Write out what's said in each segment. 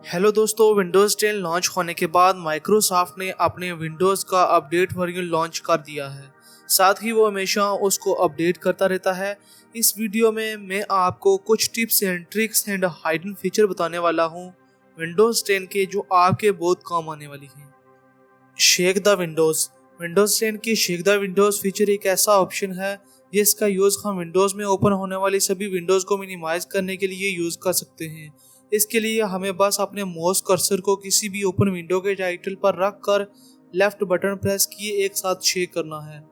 Hello दोस्तों, Windows 10 launch होने के बाद माइक्रोसॉफ्ट ने अपने विंडोज़ का अपडेट वर्जन लॉन्च कर दिया है। साथ ही वो हमेशा उसको अपडेट करता रहता है। इस वीडियो में मैं आपको कुछ tips and tricks and hidden feature बताने वाला हूँ विंडोज़ 10 के, जो आपके बहुत काम आने वाली हैं। Shake the Windows. विंडोज़ 10 की शेक द विंडोज़ फीचर एक ऐसा ऑप्शन है जिसका यूज़ हम विंडोज़ में ओपन होने वाली सभी विंडोज़ को मिनिमाइज करने के लिए यूज़ कर सकते हैं। इसके लिए हमें बस अपने माउस कर्सर को किसी भी ओपन विंडो के टाइटल पर रख कर लेफ्ट बटन प्रेस किए एक साथ शेक करना है,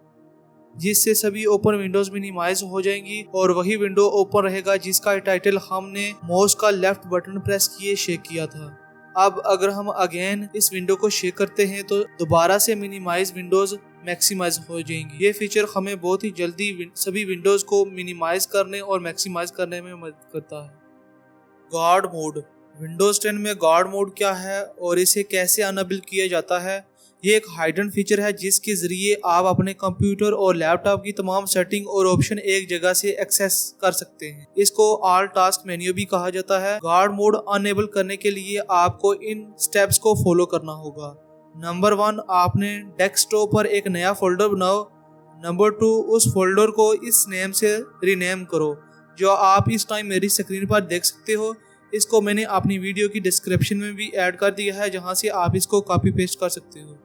जिससे सभी ओपन विंडोज मिनिमाइज हो जाएंगी और वही विंडो ओपन रहेगा जिसका टाइटल हमने माउस का लेफ्ट बटन प्रेस किए शेक किया था। अब अगर हम अगेन इस विंडो को शेक करते हैं तो दोबारा से मिनिमाइज विंडोज मैक्सिमाइज हो जाएंगी। ये फीचर हमें बहुत ही जल्दी सभी विंडोज को मिनिमाइज करने और मैक्सिमाइज करने में मदद करता है। Guard mode. विंडोज 10 में गार्ड मोड क्या है और इसे कैसे अनेबल किया जाता है? ये एक हाइडन फीचर है जिसके जरिए आप अपने कंप्यूटर और लैपटॉप की तमाम सेटिंग और ऑप्शन एक जगह से एक्सेस कर सकते हैं। इसको ऑल टास्क मेन्यू भी कहा जाता है। गार्ड मोड अनेबल करने के लिए आपको इन स्टेप्स को फॉलो करना होगा। नंबर 1, आपने डेस्कटॉप पर एक नया फोल्डर बनाओ। नंबर 2, उस फोल्डर को इस नेम से रीनेम करो जो आप इस टाइम मेरी स्क्रीन पर देख सकते हो। इसको मैंने अपनी वीडियो की डिस्क्रिप्शन में भी ऐड कर दिया है, जहां से आप इसको कॉपी पेस्ट कर सकते हो।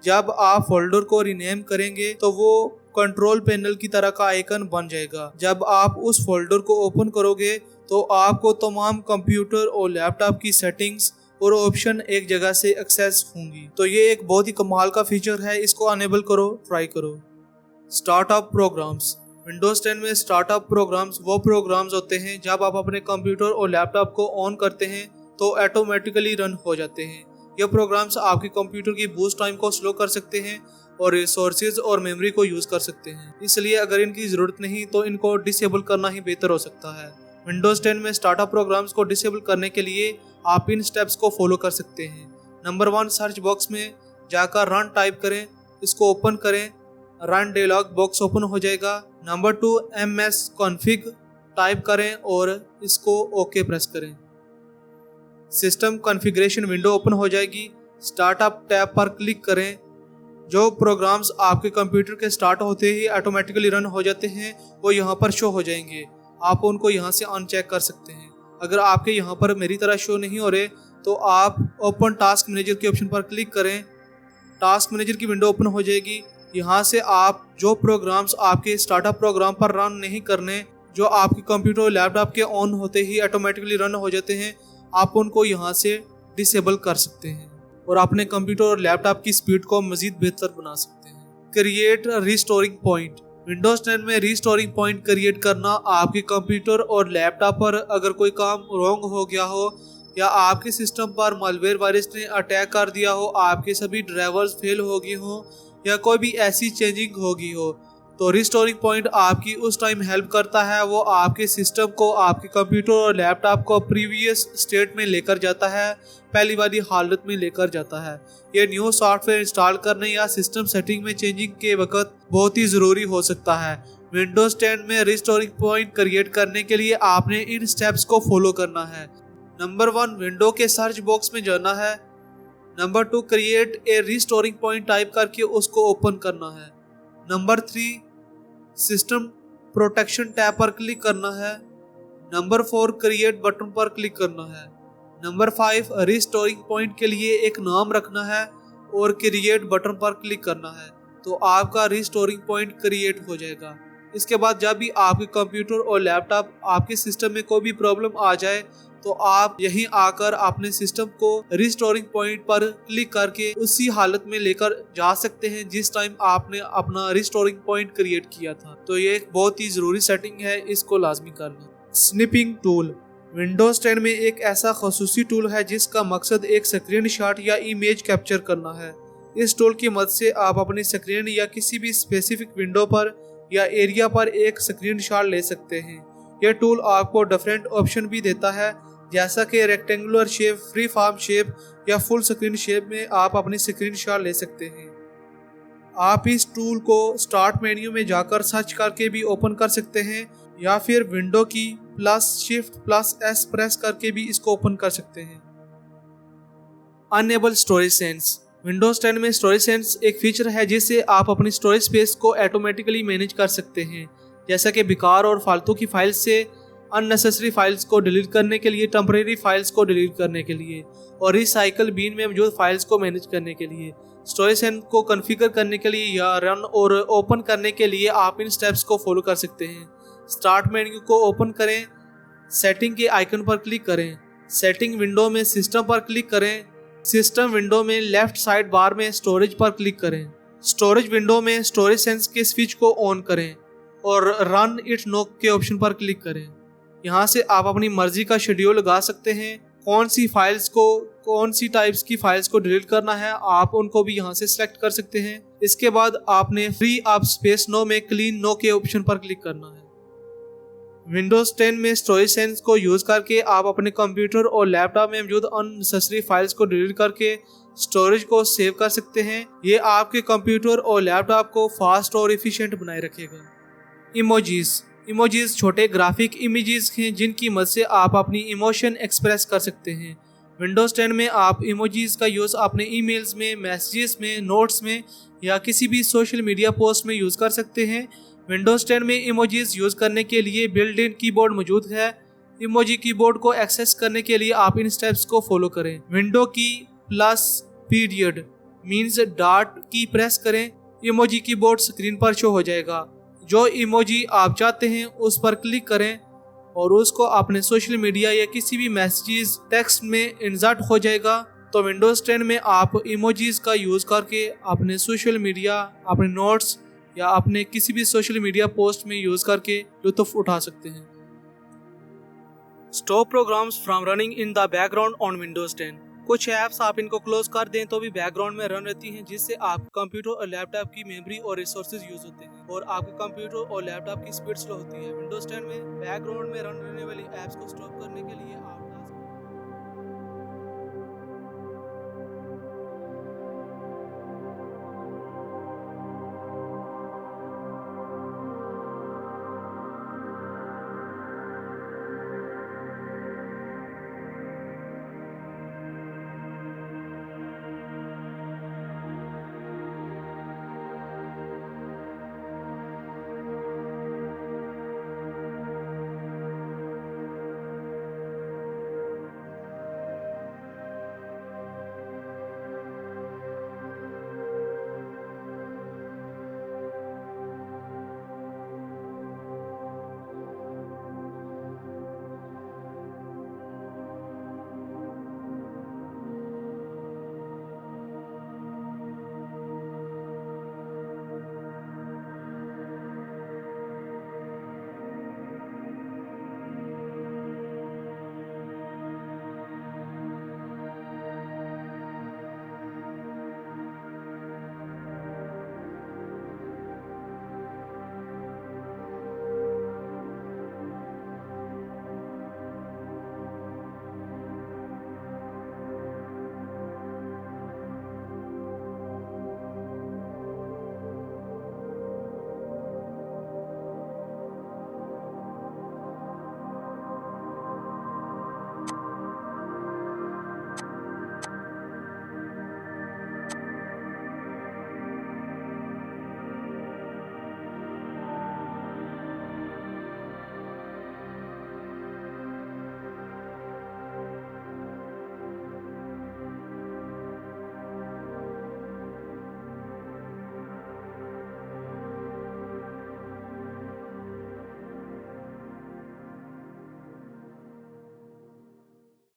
जब आप फोल्डर को रीनेम करेंगे तो वो कंट्रोल पैनल की तरह का आइकन बन जाएगा। जब आप उस फोल्डर को ओपन करोगे तो आपको तमाम कंप्यूटर और लैपटॉप की सेटिंग्स और ऑप्शन एक जगह से एक्सेस होंगी। तो ये एक बहुत ही कमाल का फीचर है, इसको अनेबल करो, ट्राई करो। Startup programmes. विंडोज 10 में स्टार्टअप प्रोग्राम्स वो प्रोग्राम्स होते हैं जब आप अपने कंप्यूटर और लैपटॉप को ऑन करते हैं तो ऑटोमेटिकली रन हो जाते हैं। ये प्रोग्राम्स आपके कंप्यूटर की बूस्ट टाइम को स्लो कर सकते हैं और रिसोर्सेज और मेमोरी को यूज कर सकते हैं। इसलिए अगर इनकी जरूरत नहीं तो इनको डिसेबल करना ही बेहतर हो सकता है। विंडोज 10 में स्टार्टअप प्रोग्राम्स को डिसेबल करने के लिए आप इन स्टेप्स को फॉलो कर सकते हैं। नंबर 1, सर्च बॉक्स में जाकर रन टाइप करें, इसको ओपन करें, रन डायलॉग बॉक्स ओपन हो जाएगा। नंबर 2, ms config टाइप करें और इसको ओके प्रेस करें। सिस्टम कॉन्फ़िगरेशन विंडो ओपन हो जाएगी। स्टार्टअप टैब पर क्लिक करें। जो प्रोग्राम्स आपके कंप्यूटर के स्टार्ट होते ही ऑटोमेटिकली रन हो जाते हैं वो यहाँ पर शो हो जाएंगे। आप उनको यहाँ से अनचेक कर सकते हैं। अगर आपके यहाँ पर मेरी तरह शो नहीं हो रहे तो आप ओपन टास्क मैनेजर के ऑप्शन पर क्लिक करें। टास्क मैनेजर की विंडो ओपन हो जाएगी। यहाँ से आप जो प्रोग्राम्स आपके स्टार्टअप प्रोग्राम पर रन नहीं करने, जो आपके कंप्यूटर और लैपटॉप के ऑन होते ही ऑटोमेटिकली रन हो जाते हैं, आप उनको यहाँ से डिसेबल कर सकते हैं और अपने कंप्यूटर और लैपटॉप की स्पीड को मजीद बेहतर बना सकते हैं। Create restoring point. विंडोज 10 में रिस्टोरिंग पॉइंट क्रिएट करना आपके कंप्यूटर और लैपटॉप पर अगर कोई काम रॉन्ग हो गया हो या आपके सिस्टम पर मालवेयर वायरस ने अटैक कर दिया हो, आपके सभी ड्राइवर्स फेल हो गए हो या कोई भी ऐसी चेंजिंग होगी हो, तो रिस्टोरिंग पॉइंट आपकी उस टाइम हेल्प करता है। वो आपके सिस्टम को, आपके कंप्यूटर और लैपटॉप को प्रीवियस स्टेट में लेकर जाता है, पहली वाली हालत में लेकर जाता है। ये न्यू सॉफ्टवेयर इंस्टॉल करने या सिस्टम सेटिंग में चेंजिंग के वक्त बहुत ही ज़रूरी हो सकता है। विंडोज 10 में रिस्टोरिंग पॉइंट क्रिएट करने के लिए आपने इन स्टेप्स को फॉलो करना है। नंबर 1, विंडो के सर्च बॉक्स में जाना है। Number 2, create a restoring point type करके उसको ओपन करना है। नंबर 3, सिस्टम प्रोटेक्शन टैब पर क्लिक करना है। नंबर 4, क्रिएट बटन पर क्लिक करना है। नंबर 5, रिस्टोरिंग पॉइंट के लिए एक नाम रखना है और क्रिएट बटन पर क्लिक करना है, तो आपका रिस्टोरिंग पॉइंट क्रिएट हो जाएगा। इसके बाद जब भी आपके कंप्यूटर और लैपटॉप, आपके सिस्टम में कोई भी प्रॉब्लम आ जाए तो आप यहीं आकर अपने सिस्टम को रिस्टोरिंग पॉइंट पर क्लिक करके उसी हालत में लेकर जा सकते हैं जिस टाइम आपने अपना रिस्टोरिंग पॉइंट क्रिएट किया था। तो ये एक बहुत ही जरूरी सेटिंग है, इसको लाजमी करना। Snipping tool. विंडोज 10 में एक ऐसा खसूसी टूल है जिसका मकसद एक स्क्रीनशॉट या इमेज कैप्चर करना है। इस टूल की मदद से आप अपनी स्क्रीन या किसी भी स्पेसिफिक विंडो पर या एरिया पर एक स्क्रीनशॉट ले सकते हैं। यह टूल आपको डिफरेंट ऑप्शन भी देता है, जैसा कि rectangular shape, free form shape या फुल स्क्रीन शेप में आप अपनी स्क्रीनशॉट ले सकते हैं। आप इस टूल को स्टार्ट मेन्यू में जाकर सर्च करके भी ओपन कर सकते हैं या फिर विंडो की +Shift+S प्रेस करके भी इसको ओपन कर सकते हैं। Enable storage sense. विंडोज 10 में स्टोरेज सेंस एक फीचर है जिससे आप अपनी स्टोरेज स्पेस को ऑटोमेटिकली मैनेज कर सकते हैं, जैसा कि बेकार और फालतू की फाइल्स से अननेसेसरी फाइल्स को डिलीट करने के लिए, टेम्परेरी फाइल्स को डिलीट करने के लिए और रिसाइकल बिन में मौजूद फाइल्स को मैनेज करने के लिए। स्टोरेज सेंस को कॉन्फ़िगर करने के लिए या रन और ओपन करने के लिए आप इन स्टेप्स को फॉलो कर सकते हैं। स्टार्ट मेन्यू को ओपन करें, सेटिंग के आइकन पर क्लिक करें, सेटिंग विंडो में सिस्टम पर क्लिक करें, सिस्टम विंडो में लेफ्ट साइड बार में स्टोरेज पर क्लिक करें, स्टोरेज विंडो में स्टोरेज सेंस के स्विच को ऑन करें और रन इट नो के ऑप्शन पर क्लिक करें। यहाँ से आप अपनी मर्जी का शेड्यूल लगा सकते हैं, कौन सी टाइप्स की फाइल्स को डिलीट करना है आप उनको भी यहाँ से सिलेक्ट कर सकते हैं। इसके बाद आपने फ्री अप स्पेस नो में क्लीन नो के ऑप्शन पर क्लिक करना है। विंडोज 10 में स्टोरेज सेंस को यूज करके आप अपने कंप्यूटर और लैपटॉप में मौजूद अननेसेसरी फाइल्स को डिलीट करके स्टोरेज को सेव कर सकते हैं। ये आपके कंप्यूटर और लैपटॉप को फास्ट और इफिशिएंट बनाए रखेगा। इमोजीज छोटे ग्राफिक इमेजेस हैं जिनकी मदद से आप अपनी इमोशन एक्सप्रेस कर सकते हैं। विंडोज 10 में आप इमोजीज का यूज़ अपने ईमेल्स में, मैसेजेस में, नोट्स में या किसी भी सोशल मीडिया पोस्ट में यूज़ कर सकते हैं। विंडोज 10 में इमोजीज यूज़ करने के लिए बिल्ट इन कीबोर्ड मौजूद है। इमोजी कीबोर्ड को एक्सेस करने के लिए आप इन स्टेप्स को फॉलो करें। विंडो की प्लस पीरियड मीन्स डॉट की प्रेस करें, इमोजी कीबोर्ड स्क्रीन पर शो हो जाएगा। जो इमोजी आप चाहते हैं उस पर क्लिक करें और उसको अपने सोशल मीडिया या किसी भी मैसेजेस टेक्स्ट में इंसर्ट हो जाएगा। तो विंडोज 10 में आप इमोजीज का यूज़ करके अपने सोशल मीडिया, अपने नोट्स या अपने किसी भी सोशल मीडिया पोस्ट में यूज़ करके लुत्फ उठा सकते हैं। Stop programmes from running in the background on Windows 10। कुछ ऐप्स आप इनको क्लोज कर दें तो भी बैकग्राउंड में रन रहती हैं, जिससे आप कंप्यूटर और लैपटॉप की मेमोरी और रिसोर्सेज यूज होते हैं और आपके कंप्यूटर और लैपटॉप की स्पीड स्लो होती है। विंडोज 10 में बैकग्राउंड में रन रहने वाली ऐप्स को स्टॉप करने के लिए आप